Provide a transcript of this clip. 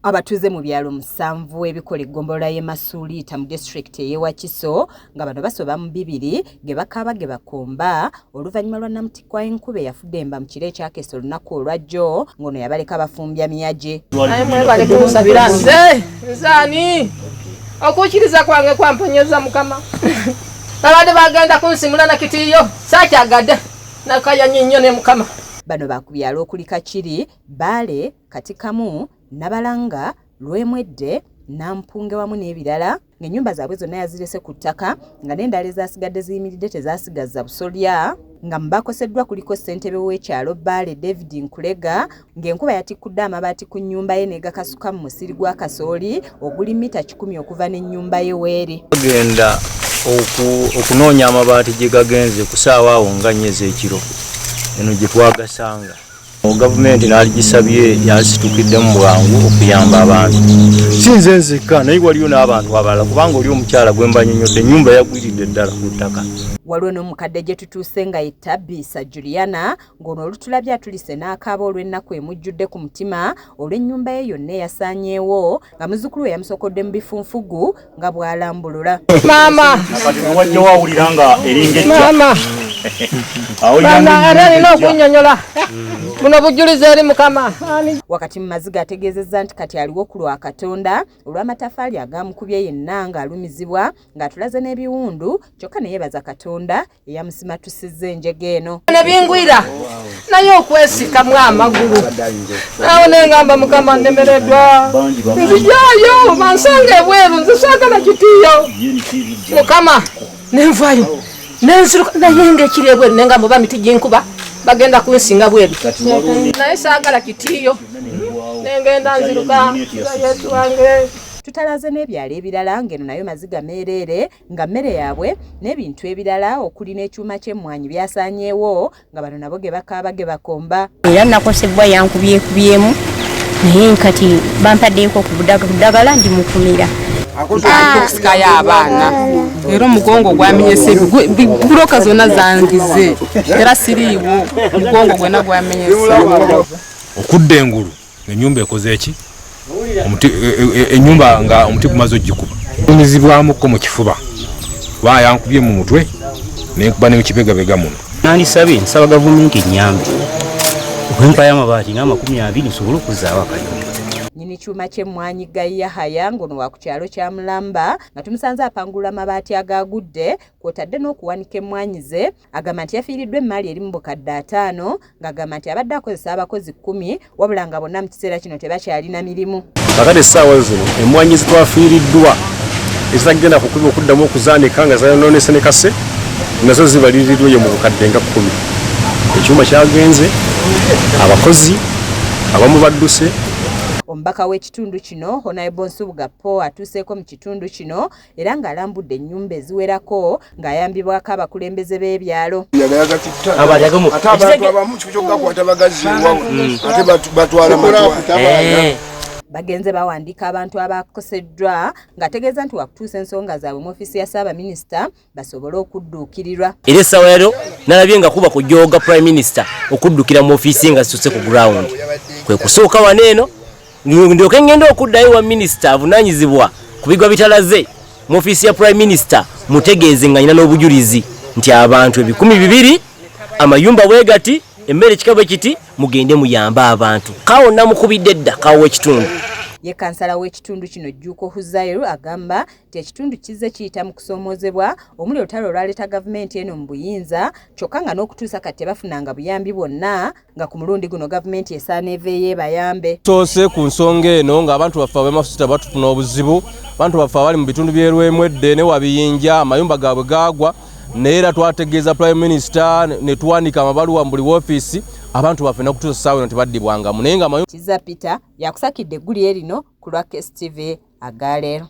Abatuze mu byalo 7 ebikola eggombolola y'e Masuliita mu district y'e Wakiso nga bano basoba mu 2 ge bakaba ge bakomba oluvannyuma lwa Namutikwa enkube yafudde emba mu kiro ekyakesa olunaku olwajjo ng'ono yabaleka bafumbya miyaje. Bale kumusabira nzaani okukkiriza kwange kwamponyeza Mukama. Abadde bagenda kunsimula na kitiyo saakyagadde nakayanya nnyo ne Mukama. Bano bakubyalo okuli Kakiri, Byalo, Kati kamu, Nabalanga, Lwemwedde, Nampunge wamu n'ebirala ng'ennyumba zaabwe zonna yazirese ku ttaka nga n'endala ezasigadde ziyimiridde tezasigazza busolya nga mbakoseddwa kuliko ssentebe w'ekyalo Byalo David Nkulega ng'enkuba yatikkudde amabaati ku nnyumba ye n'egakasuka mu musiri gwa kasooli oguli mita 10 okuva n'ennyumba ye weeri. Agenda okunoonya amabaati gye gagenze ku ssaawa awo nga 4 ez'ekiro eno gye twagasanga. Gavumenti n'aligisabye yasitukidde mu bwangu okuyamba abantu. Sinze nzekka naye waliyo n'abantu abalala kubanga oli omukyala gwe mbanyonyodde ennyumba yagwiridde ddala ku ttaka. Waliwo n'omukadde gye tutuuse nga Tabisa Juliana ng'ono olutulabye atulise n'akaaba olw'ennaku emujjudde ku mutima olw'ennyumba ye yonna eyasaanyeewo nga muzzukulu we yamusokodde mu bifunfugu nga bw'alambulula. Maama! Wajja wawulira nga eringa Maama! Maama era alina okunnyonnyola. Buno bujulize eri Mukama. Wakati mu maziga ategeezezza nti kati aliwo ku lwa Katonda olw'amataffaali agamukubye yenna ng'alumizibwa ng'atulaze n'ebiwundu kyokka ne yeebaza Katonda eyamusimatusizza enjege eno. Nebingwira naye okwesikamu amagulu. Awo nengamba Mukama nnemereddwa. Nzijaayo bansanga ebweru nzisaagala kitiyo. Mukama nenvayo nenziruka naye ng'ekiri ebweru nengamba oba miti gy'enkuba bagenda kunsinga bweru naye saagala kitiyo nengenda nziruka Yesu wange. Tutalaze n'ebyalo ebirala ng'eno nayo maziga meereere nga mmere yaabwe n'ebintu ebirala okuli n'ekyuma ky'emmwanyi byasaanyeewo nga bano nabo ge bakaaba ge bakomba. Era nakosebwa yankubyekubyemu naye kati bampaddeeko ku budagala ndi mukumira. Akusikayo abaana era omugongo gwamenyese buloka zonna zangize era siriiwo omugongo gwena gwamenyese. Okudda engulu ennyumba ekoze eki ennyumba nga omuti gumaze ogikuba umizibwamuko mu kifuba bayankubye mu mutwe nenkuba ne mukibegabega muno. Nandisabye nsaba gavumenti ennyambe okwempa y'amabaati nga 20 nsobole okuzaawo akayumba. Nyini kyuma ky'emmwanyi Yahaya ng'ono wa ku kyalo kya Mulamba nga tumusanze apangula amabaati agagudde kw'otadde n'okuwanika emmwanyi ze agamba nti yafiiriddwa emmali eri mu bukadde 5 ng'agamba nti abadde akozesa abakozi 10 wabula nga bonna mu kiseera kino tebakyalina mirimu. Kakati essaawa zino emmwanyi zitwafiiriddwa ezitagenda kukubya okuddamu okuzaanika nga zayonoonese ne kase nazo zibaliriddwa mu bukadde nga 10. Ekyuma kyagenze abakozi abamu badduse. Omubaka w'ekitundu kino Honorable Nsubuga Paul atuuseeko mu kitundu kino era ng'alambudde ennyumba eziwerako ng'ayambibwako abakulembeze b'ebyalo. Bagenze bawandiika abantu abakoseddwa ng'ategeeza nti wakutuusa ensonga zaabwe mu ofiisi ya Ssaabaminisita basobole okudduukirirwa. Era essaawa ero nalabye nga kuba kujooga Prime Minister okuddukira mu ofiisi nga zituuse ku ground. Kwe kusooka wano eno ndyoke ngenda okuddayo wa minisita avunaanyizibwa ku bigwa bitalaze mu ofiisi ya Prime Minister mutegeeze nga nyina n'obujulizi nti abantu 200 amayumba bwe gati emmere kikabwe kiti mugende muyambe abantu kawo namukubidde dda kawo ekitundu. Ye kansala w'ekitundu kino Jjuuko Huzairu agamba nti ekitundu kizze kiyita mu kusoomoozebwa omuli olutalo olwaleeta gavumenti eno mu buyinza kyokka nga n'okutuusa kati tebafunanga buyambi bwonna nga ku mulundi guno gavumenti esaana eveeyo ebayambe. Tusoose ku nsonga eno ng'abantu baffe ab'emafuta batufuna obuzibu abantu baffe abali mu bitundu by'e Lwemwedde ne Wabiyinja amayumba gaabwe gaagwa naye era twategeeza Prime Minister ne tuwanika amabaluwa mu buli woofiisi abantu baffe nakutuusa essaawa eno tebaddibwangamu naye nga Kiza Peter yakusakidde eggulire lino ku lwa KSTV agaleero.